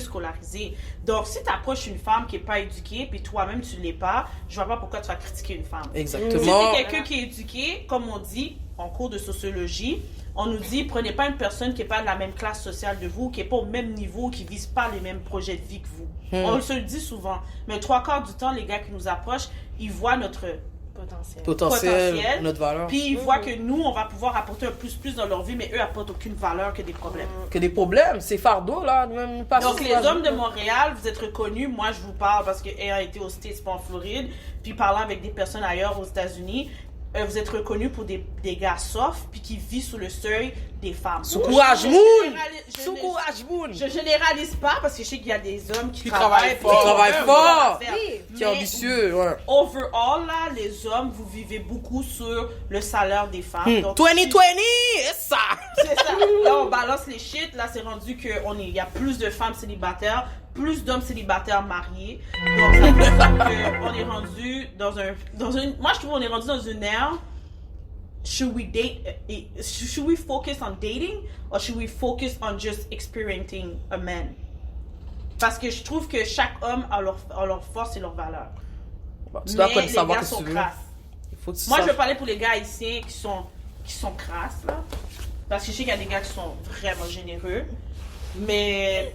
scolarisés. Donc, si tu approches une femme qui n'est pas éduquée, puis toi-même tu ne l'es pas, je vois pas pourquoi tu vas critiquer une femme. Exactement. Si c'est quelqu'un qui est éduqué, comme on dit en cours de sociologie, on nous dit, prenez pas une personne qui n'est pas de la même classe sociale de vous, qui n'est pas au même niveau, qui ne vise pas les mêmes projets de vie que vous. On se le dit souvent. Mais 3/4 du temps, les gars qui nous approchent, ils voient notre potentiel, notre valeur. Puis ils voient que nous, on va pouvoir apporter un plus dans leur vie, mais eux apportent aucune valeur que des problèmes. Que des problèmes, c'est fardeau, là. Même pas Donc, les hommes de Montréal, vous êtes reconnus. Moi, je vous parle parce que ayant été aux States, pas en Floride, puis parlant avec des personnes ailleurs aux États-Unis, vous êtes reconnus pour des gars soft, puis qui vivent sous le seuil des femmes. Sous courage moun! Sous courage moun! Je généralise pas parce que je sais qu'il y a des hommes qui travaillent fort, qui sont ambitieux, ouais. Overall, là, les hommes, vous vivez beaucoup sur le salaire des femmes. Donc, 2020, c'est ça! C'est ça. Là, on balance les shit. Là, c'est rendu qu'il y a plus de femmes célibataires, plus d'hommes célibataires mariés. Donc, ça veut dire qu'on est rendu dans un... Moi, je trouve qu'on est rendu dans une ère. Should we focus on dating or should we focus on just experiencing a man? Parce que je trouve que chaque homme a leur force et leur valeur. Bon, tu dois mais savoir les gars que sont tu veux. crasses. Moi, je veux parler pour les gars haïtiens qui sont crasses, là. Parce que je sais qu'il y a des gars qui sont vraiment généreux. Mais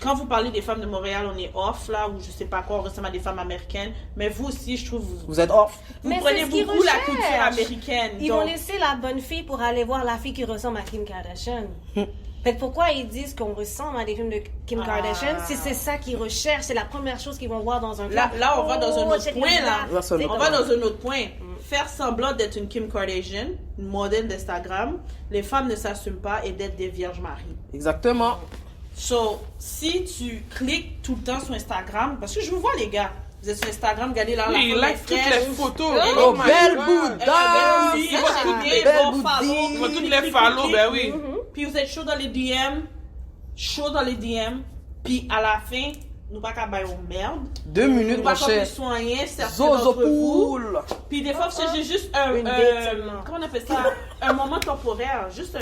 quand vous parlez des femmes de Montréal, on est off, là, ou je sais pas quoi, on ressemble à des femmes américaines. Mais vous aussi, je trouve, Vous êtes off. vous prenez beaucoup la culture américaine. Ils donc... vont laisser la bonne fille pour aller voir la fille qui ressemble à Kim Kardashian. Fait que pourquoi ils disent qu'on ressemble à des films de Kim Kardashian si c'est ça qu'ils recherchent, c'est la première chose qu'ils vont voir dans un film. Là, on va dans un autre point, là. On va dans un autre point. Faire semblant d'être une Kim Kardashian, une modèle d'Instagram, les femmes ne s'assument pas et d'être des vierges mariées. Exactement. So, si tu cliques tout le temps sur Instagram, parce que je vous vois les gars, vous êtes sur Instagram, regardez là, il like toutes les photos. Oh, belle bouddha! Il va toutes les follow, ben oui. Puis vous êtes chaud dans les DM, puis à la fin, nous pas qu'à bailler aux merde. 2 minutes, Nous mon pas qu'on peut cher. soigner certains d'entre vous. Puis des fois, c'est juste comment on appelle ça? Un moment temporaire, juste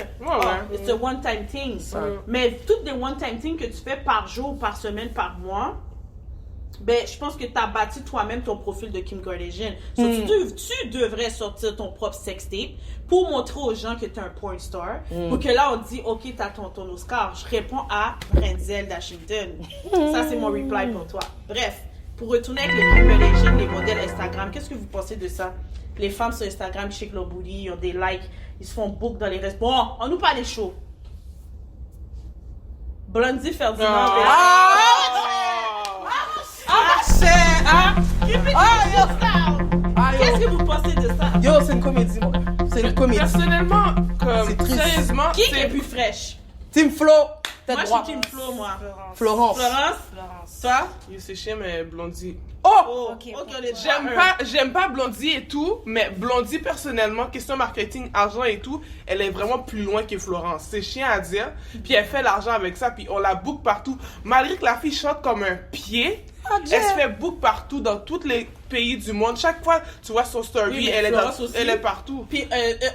it's a one-time thing. Mais toutes les one-time things que tu fais par jour, par semaine, par mois, ben, je pense que tu as bâti toi-même ton profil de Kim Kardashian. So, tu devrais sortir ton propre sextape pour montrer aux gens que tu es un porn star. Pour que là, on dit, OK, tu as ton Oscar. Je réponds à Brenzel d'Ashington. Ça, c'est mon reply pour toi. Bref, pour retourner avec les Kim Kardashian, les modèles Instagram, qu'est-ce que vous pensez de ça? Les femmes sur Instagram shake leur booty, ils ont des likes, ils se font book dans les restaurants. Bon, on nous parle des shows. Blondie Ferdinand. Qu'est-ce que vous pensez de ça? Yo, c'est une comédie, moi. C'est une comédie. Personnellement, C'est triste. sérieusement, Qui est plus fraîche? Team Flo, tête Moi, je droite. suis Team Flo, moi. Florence. Toi? c'est chien, mais Blondie. Oh! Ok, on est J'aime pas Blondie et tout, mais Blondie, personnellement, question marketing, argent et tout, elle est vraiment plus loin que Florence. C'est chiant à dire. Puis elle fait l'argent avec ça, puis on la book partout. Malgré que la fille chante comme un pied, elle se fait book partout dans tous les pays du monde. Chaque fois, tu vois son story, Oui, mais elle Florence aussi. est partout. Puis,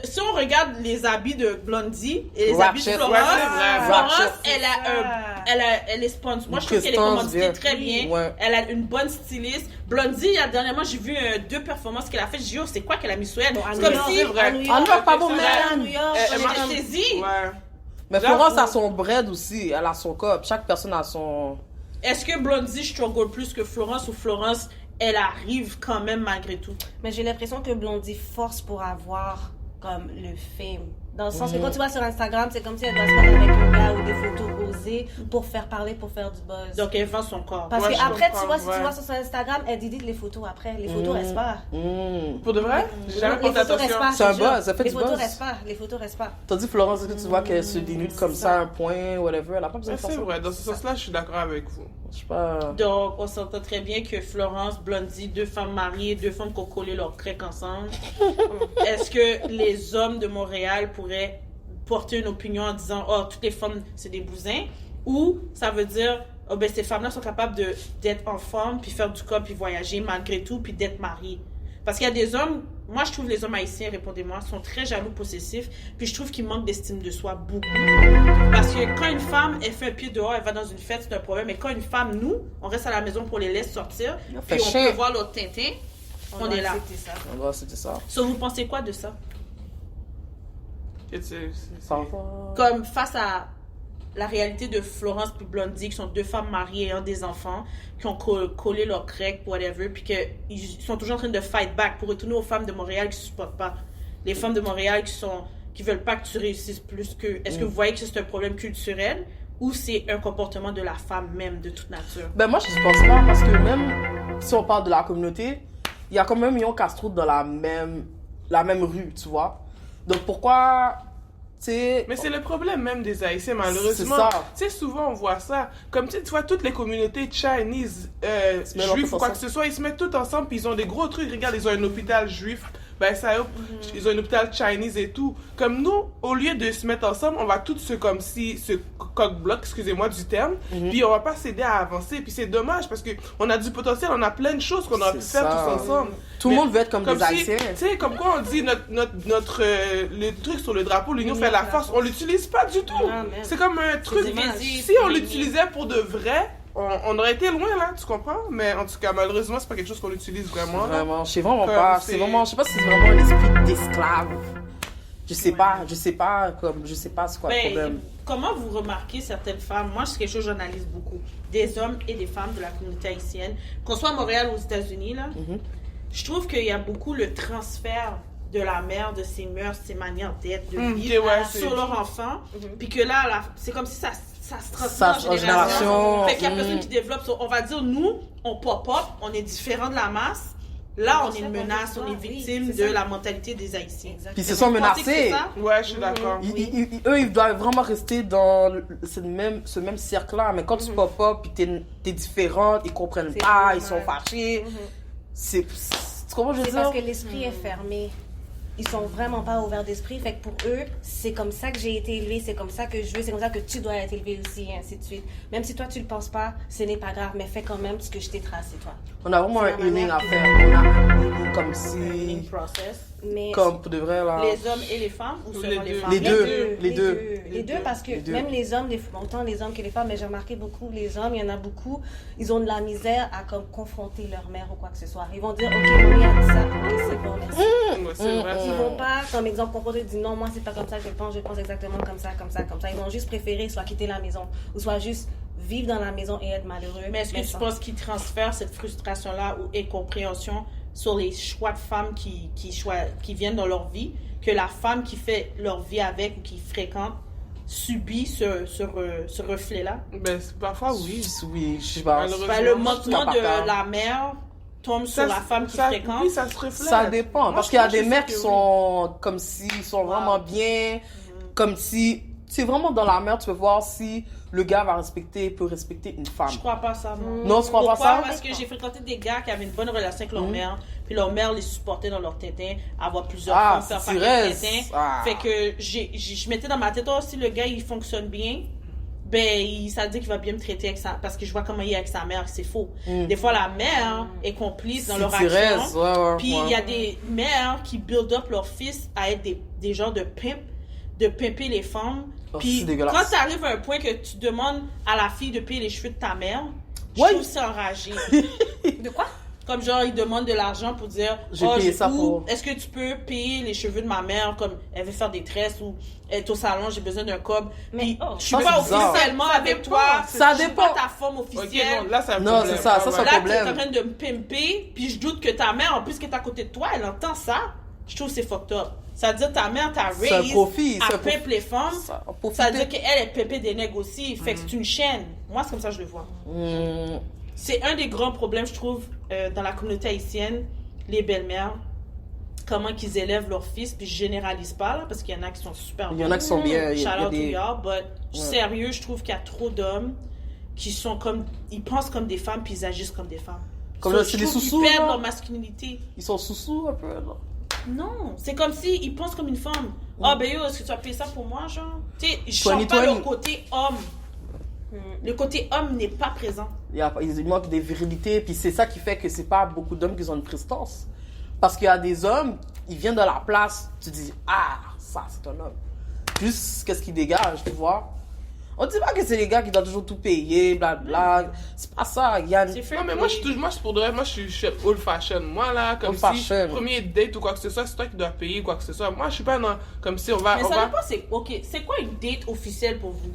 si on regarde les habits de Blondie et les Ratchet. habits de Florence, Ouais, c'est vrai. Florence, Ratchet. elle est sponsor. Moi, je trouve qu'elle est Prestance, commanditée bien. très bien. Ouais. Elle a une bonne styliste. Blondie, dernièrement, j'ai vu 2 performances qu'elle a faites. J'ai dit, oh, c'est quoi qu'elle a mis sur elle? C'est comme si... vrai. En New York, pas bon, C'est mais vrai. À New York, Elle m'a saisie. Ouais. Mais Florence a son bread aussi. Elle a son cop. Chaque personne a son... Est-ce que Blondie struggle plus que Florence ou Florence, elle arrive quand même malgré tout? Mais j'ai l'impression que Blondie force pour avoir comme le fame. Dans le sens que quand tu vas sur Instagram, c'est comme si elle doit se mettre avec un gars ou des photos osées pour faire parler, pour faire du buzz. Donc, elle vend son corps. Parce Ouais, que je après, comprends, tu vois, si ouais. tu vois sur son Instagram, elle dit les photos après. Les photos restent pas. Pour de vrai? J'ai jamais Les porté photos restent attention. pas. C'est un je te jure. buzz, ça fait les du photos buzz. restent pas. Les photos restent pas. Tandis Florence, est-ce que tu vois qu'elle se dénude comme ça, un point, whatever. Elle a pas besoin de faire C'est ça. vrai, dans ce sens-là, je suis d'accord avec vous. Je sais pas... Donc, on s'entend très bien que Florence, Blondie, 2 femmes mariées, 2 femmes qui ont collé leur craque ensemble. Est-ce que les hommes de Montréal pourraient porter une opinion en disant « Oh, toutes les femmes, c'est des bousins » ou ça veut dire « Oh, ben, ces femmes-là sont capables d'être en forme, puis faire du corps, puis voyager malgré tout, puis d'être mariées » Parce qu'il y a des hommes, moi je trouve les hommes haïtiens, répondez-moi, sont très jaloux, possessifs, puis je trouve qu'ils manquent d'estime de soi beaucoup. Parce que quand une femme, elle fait un pied dehors, elle va dans une fête, c'est un problème, mais quand une femme, nous, on reste à la maison pour les laisser sortir, puis on peut voir l'autre Tintin, on est là. On doit accepter ça. So, vous pensez quoi de ça? Ça va. Comme face à la réalité de Florence puis Blondie, qui sont 2 femmes mariées ayant des enfants, qui ont collé leur crack, whatever, puis qu'ils sont toujours en train de fight back pour retourner aux femmes de Montréal qui ne supportent pas. Les femmes de Montréal qui veulent pas que tu réussisses plus qu'eux. Est-ce que vous voyez que c'est un problème culturel ou c'est un comportement de la femme même, de toute nature? Ben moi, je ne pense pas, parce que même si on parle de la communauté, il y a quand même Yon Castro dans la même rue, tu vois. Donc pourquoi... Mais c'est le problème même des Haïtiens, malheureusement. C'est ça. Tu sais, souvent on voit ça. Comme tu vois, toutes les communautés Chinese, juifs ou quoi que ce soit, ils se mettent tous ensemble puis ils ont des gros trucs. Regarde, ils ont un hôpital juif. Ben ça, ils ont un hôpital Chinese et tout. Comme nous, au lieu de se mettre ensemble, on va tous se coq-bloc, excusez-moi du terme, puis on va pas s'aider à avancer. Puis c'est dommage parce que on a du potentiel, on a plein de choses qu'on aurait pu faire tous ensemble. Tout le monde veut être comme des Haïtiens. Tu sais, comme quoi on dit le truc sur le drapeau, l'union fait la force, on l'utilise pas du tout. C'est comme un truc. Si on l'utilisait pour de vrai, on aurait été loin là, tu comprends? Mais en tout cas, malheureusement, c'est pas quelque chose qu'on utilise vraiment. Vraiment, je sais vraiment pas. Je sais pas si c'est vraiment un esprit d'esclave. Je sais pas c'est quoi le problème. Comment vous remarquez certaines femmes? Moi, c'est quelque chose que j'analyse beaucoup. Des hommes et des femmes de la communauté haïtienne, qu'on soit à Montréal ou aux États-Unis, là, je trouve qu'il y a beaucoup le transfert de la mère, de ses mœurs, ses manières d'être, de vivre sur leur enfant. Puis que là, c'est comme si ça se transmet en génération. Fait qu'il y a personne qui développe. On va dire, nous, on pop-up, on est différent de la masse. Là, on est une menace, on est victime de la mentalité des Haïtiens. Puis ils se sont menacés. Ouais, je suis d'accord. Eux, ils doivent vraiment rester dans ce même cercle-là. Mais quand tu pop-up, puis t'es différente, ils comprennent pas, ils sont fâchés. C'est comment je veux dire? C'est parce que l'esprit est fermé. Ils sont vraiment pas ouverts d'esprit. Fait que pour eux, c'est comme ça que j'ai été élevée, c'est comme ça que je veux, c'est comme ça que tu dois être élevé aussi, et ainsi de suite. Même si toi, tu le penses pas, ce n'est pas grave, mais fais quand même ce que je t'ai tracé, toi. On a vraiment un healing à faire. On a un healing comme si... process. Mais comme pour de vrai, là. Les hommes et les femmes ou seulement les femmes? Les deux. Parce que même les hommes, autant les hommes que les femmes, mais j'ai remarqué beaucoup, les hommes, il y en a beaucoup, ils ont de la misère à comme confronter leur mère ou quoi que ce soit. Ils vont dire, ok, mamie a dit ça, ok, c'est bon, merci. C'est vrai. Ils vont pas, comme exemple, confronter, dire non, moi c'est pas comme ça que je pense exactement comme ça. Ils vont juste préférer soit quitter la maison ou soit juste vivre dans la maison et être malheureux. Mais est-ce que tu penses qu'ils transfèrent cette frustration-là ou incompréhension sur les choix de femmes qui viennent dans leur vie, que la femme qui fait leur vie avec ou qui fréquente subit ce reflet-là? Ben, parfois, oui. Oui, je sais pas. Le manquement de la mère tombe sur la femme qui fréquente. Oui, ça se reflète. Ça dépend. Parce qu'il y a des mères qui sont comme si, ils sont vraiment bien, comme si... C'est vraiment dans la mère, tu peux voir si le gars peut respecter une femme. Je crois pas ça, non. Non, tu crois pas ça? Parce que j'ai fréquenté des gars qui avaient une bonne relation avec leur mère, puis leur mère les supportait dans leur tétin, avoir plusieurs femmes, faire paquet de tétins. Fait que je mettais dans ma tête, si le gars il fonctionne bien, ben ça dit qu'il va bien me traiter avec ça, parce que je vois comment il est avec sa mère, c'est faux. Des fois la mère est complice dans leur action, puis il y a des mères qui build up leur fils à être des genres de pimper les femmes. Puis quand tu arrives à un point que tu demandes à la fille de payer les cheveux de ta mère, je trouve ça enragé. De quoi? Comme genre, ils demandent de l'argent pour dire est-ce que tu peux payer les cheveux de ma mère, comme elle veut faire des tresses ou elle est au salon, j'ai besoin d'un cob. Puis je suis pas officiellement avec toi. Ça je suis dépend. pas ta femme officielle. Okay, là, c'est un problème. Non, c'est ça c'est un problème. Là, tu es en train de me pimper, puis je doute que ta mère, en plus qu'elle est à côté de toi, elle entend ça. Je trouve que c'est fucked up. Ça veut dire ta mère t'a raise, elle pimpe les femmes. Ça veut dire qu'elle pimpée des nègres aussi. Fait que c'est une chaîne. Moi, c'est comme ça que je le vois. C'est un des grands problèmes, je trouve, dans la communauté haïtienne, les belles-mères. Comment qu'ils élèvent leurs fils, puis je généralise pas, là, parce qu'il y en a qui sont super bons. Il y en a qui sont bien. Shout-out to y'all, but sérieux, je trouve qu'il y a trop d'hommes qui sont comme... Ils pensent comme des femmes, puis ils agissent comme des femmes. Comme c'est des sous-sous, ils perdent leur masculinité. Ils sont sous-sous un peu, là. Non, c'est comme si ils pensent comme une femme. Ben yo, est-ce que tu as payé ça pour moi, genre? Tu sais, je chante pas le côté homme. Le côté homme n'est pas présent. Il manque des virilités, puis c'est ça qui fait que c'est pas beaucoup d'hommes qui ont une prestance. Parce qu'il y a des hommes, ils viennent de la place, tu dis, ah, ça, c'est un homme. Plus, qu'est-ce qu'il dégage, tu vois? On dit pas que c'est les gars qui doivent toujours tout payer, blablabla. C'est pas ça, Yann. Non, mais moi, je suis pour de vrai, moi, je suis old fashion. Moi, là, comme Old si, fashion. premier date ou quoi que ce soit, c'est toi qui dois payer quoi que ce soit. Moi, je suis pas dans, comme si on va... Mais ça dépend, c'est, ok, c'est quoi une date officielle pour vous?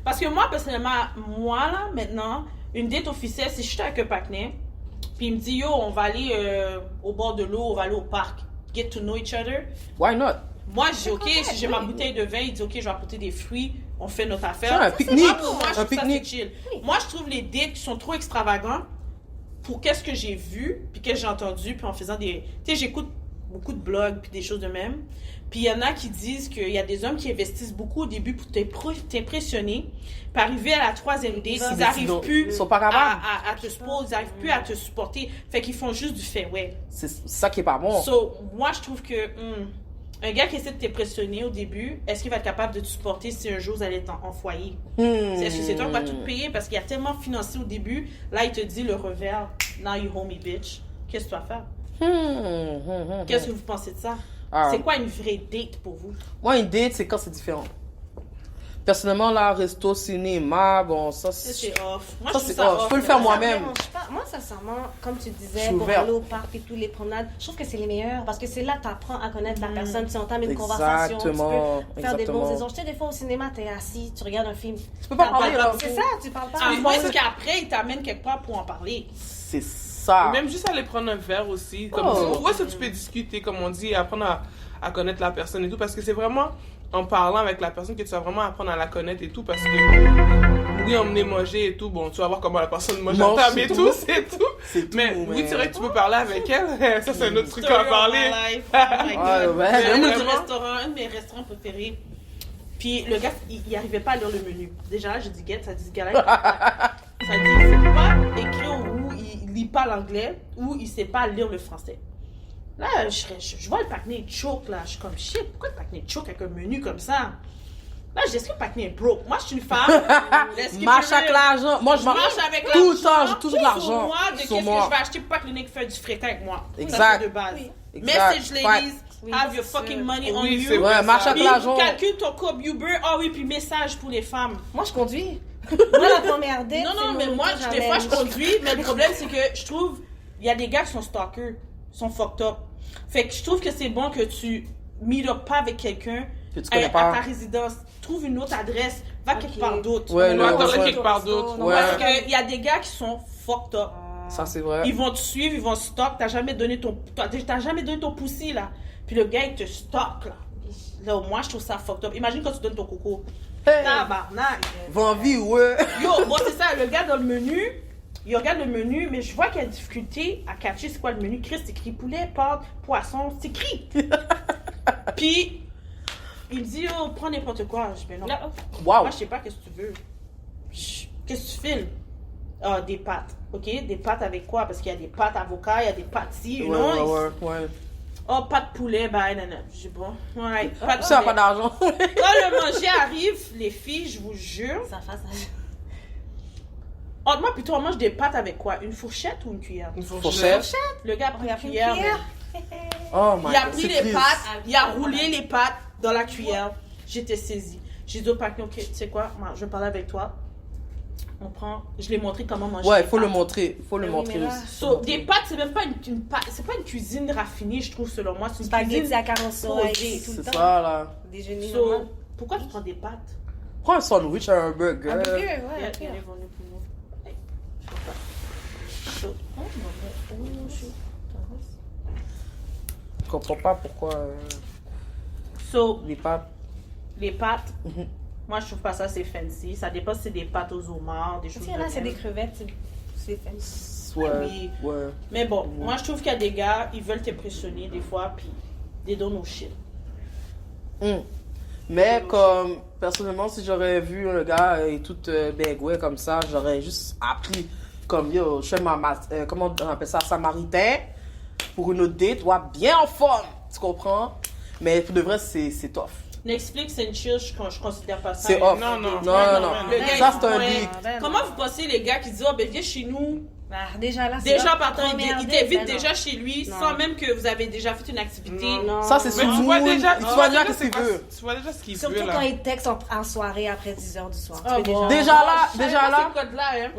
Parce que moi, personnellement, moi, là, maintenant, une date officielle, si je suis avec un partenaire, puis il me dit, yo, on va aller au bord de l'eau, on va aller au parc, get to know each other. Why not? Moi, je dis, ok, si j'ai ma bouteille de vin, il dit, ok, je vais apporter des fruits, on fait notre affaire. C'est un pique-nique. Moi, pour moi, je Un trouve ça, pique-nique. c'est chill. Moi, je trouve les dates qui sont trop extravagants pour qu'est-ce que j'ai vu, puis qu'est-ce que j'ai entendu, puis en faisant des... Tu sais, j'écoute beaucoup de blogs, puis des choses de même. Puis il y en a qui disent qu'il y a des hommes qui investissent beaucoup au début pour t'impressionner. Puis arriver à la troisième date, ils n'arrivent plus Ils sont pas capables. à te supporter, ils n'arrivent plus à te supporter. Fait qu'ils font juste du fait, ouais. C'est ça qui est pas bon. So, moi, je trouve que un gars qui essaie de t'impressionner au début, est-ce qu'il va être capable de te supporter si un jour vous allez être en foyer? Est-ce que c'est toi qui vas tout payer? Parce qu'il y a tellement financé au début. Là, il te dit le revers. Now you hold me, bitch. Qu'est-ce que tu vas faire? Qu'est-ce que vous pensez de ça? Ah. C'est quoi une vraie date pour vous? Moi, une date, c'est quand c'est différent. Personnellement, là, resto, cinéma, bon, ça, C'est off. Moi, Ça, je trouve c'est ça off. off. Je peux le faire Ça me moi-même. dérange pas. Moi, sincèrement, comme tu Je disais, suis pour ouvert. aller au parc et tous les promenades, je trouve que c'est les meilleurs parce que c'est là que tu apprends à connaître la personne, tu entends une conversation, tu Exactement. peux faire des bons Exactement. échanges. Tu sais, des fois au cinéma, tu es assis, tu regardes un film. Tu peux pas T'as parler, là. C'est ça, tu parles pas. À moins qu'après, il t'amène quelque part pour en parler. C'est ça. Même juste aller prendre un verre aussi. Comme Oh. où est-ce que tu peux discuter, comme on dit, apprendre à connaître la personne et tout. Parce que c'est vraiment en parlant avec la personne que tu vas vraiment apprendre à la connaître et tout. Parce que, oui, emmener manger et tout, bon, tu vas voir comment la personne mange à Mange, table c'est et tout. tout, c'est tout. C'est tout, Mais oui, c'est vrai que tu peux parler avec elle. Ça, c'est un autre truc Story à of parler. my life. Oh my Ouais, God. ouais. Un Mais autre vraiment. restaurant, un de mes restaurants préférés. Puis le gars, il arrivait pas à lire le menu. Déjà là, j'ai dit, get, ça dit ce gars-là. Ça dit, c'est pas écrit où il lit pas l'anglais ou il sait pas lire le français. Là, je vois le partenaire choke, là. Je suis comme, shit, pourquoi le partenaire choke avec un menu comme ça? Là, je dis, est-ce que le partenaire est broke? Moi, je suis une femme. Est-ce qu'il Marche peut avec lire? l'argent. Moi, je Je marche marche avec tout le temps. l'argent. J'ai toujours de l'argent. Sur moi, de qu'est-ce Sur que moi. je vais acheter pour pas que le nègre fasse du fréquent avec moi. Ça, Exact. c'est de base. Exact. Message ladies, Oui, have your c'est fucking sûr. money on Oui, you. c'est vrai. Ouais, marche avec Puis, l'argent. calcule ton cob Uber. Ah oui, puis message pour les femmes. Moi, je conduis. Moi, la première date. Non, c'est non, mais mon moi, auto, des fois, je j'amène. conduis, mais le problème, c'est que je trouve, il y a des gars qui sont stalkers, sont fucked up. Fait que je trouve que c'est bon que tu meet up pas avec quelqu'un Que tu connais à pas. ta résidence. Trouve une autre adresse, va quelque part d'autre. Ouais, On le- va attendre ouais. quelque part d'autre. Ouais. Parce qu'il y a des gars qui sont fucked up. Ça, c'est vrai. Ils vont te suivre, ils vont stalk. T'as jamais donné ton poussi, là. Puis le gars, il te stalk, là. Là, moi, je trouve ça fucked up. Imagine quand tu donnes ton coco. Hey. Tabarnak. Vendu, ouais. Yo, bon, c'est ça, le gars dans le menu, il regarde le menu, mais je vois qu'il y a difficulté à catcher c'est quoi le menu. Chris, c'est écrit poulet, pâte, poisson, c'est écrit. Puis, il me dit, oh, prends n'importe quoi. Je dis, ben non. Wow. Moi, je sais pas qu'est-ce que tu veux. Qu'est-ce que tu files? Ah, des pâtes. OK? Des pâtes avec quoi? Parce qu'il y a des pâtes avocat, il y a des pâtes ci, Ouais, you know? ouais. Oh, pâtes poulet, ben, non. Je dis, bon, ouais, pâtes Ça, poulet. pas d'argent. Quand le manger arrive, les filles, je vous jure, Ça fasse. entre moi, plutôt, on mange des pâtes avec quoi? Une fourchette ou une cuillère? Une Fourchette. Le gars a pris Il a une pris une cuillère. cuillère. Oh my Il a God, pris c'est les triste. pâtes, il a roulé les pâtes dans la cuillère. J'étais saisie. J'ai dit au partenaire, ok, tu sais quoi, moi, je vais parler avec toi. On prend, je l'ai montré comment manger. Ouais, les il faut le pâtes. montrer. Il faut le Oui, montrer mais là- aussi. So, des pâtes, c'est même pas une pâte, c'est pas une cuisine raffinée, je trouve, selon moi. C'est une Spaghetti cuisine à 40 soleil posée. tout le C'est temps. ça, là. Déjeuner. So, normal. pourquoi tu prends des pâtes? Prends un sandwich, un burger. Un burger, Il y ouais. a ok. est venu pour nous. Hey, je sais pas. Chaud. Oh, non, chaud. Je comprends pas pourquoi So, les pâtes. les pâtes, Mhm. moi, je trouve pas ça, c'est fancy. Ça dépend si c'est des pâtes aux homards, des choses Tu sais, de là, c'est même. des crevettes. C'est fancy. Ouais, Oui. ouais. Mais bon, moi je trouve qu'il y a des gars, ils veulent t'impressionner des fois, puis they don't know shit. Mais comme, personnellement, si j'aurais vu un gars et tout bégoué comme ça, j'aurais juste appris comme, yo, je fais comment on appelle ça, samaritain, pour une autre date, ouais, bien en forme, tu comprends? Mais pour de vrai, c'est tough. Netflix and chill, je considère pas ça. C'est off. Non, non. Non. Le gars, Ça, il c'est un pourrait- deal. Comment vous pensez les gars qui disent, oh ben viens chez nous, Déjà là, c'est Déjà leur partant, première il date, t'invite ben non. déjà chez lui Non. sans même que vous avez déjà fait une activité. Non. Ça, c'est Mais son tu vois mood. déjà, Tu vois déjà qu'est-ce c'est qu'il quoi- veut. Tu vois déjà ce qu'il Surtout veut, là. quand ils textent en soirée après 10h du soir. Tu Ah peux bon. Déjà là, Je savais déjà pas là. ces codes-là, hein.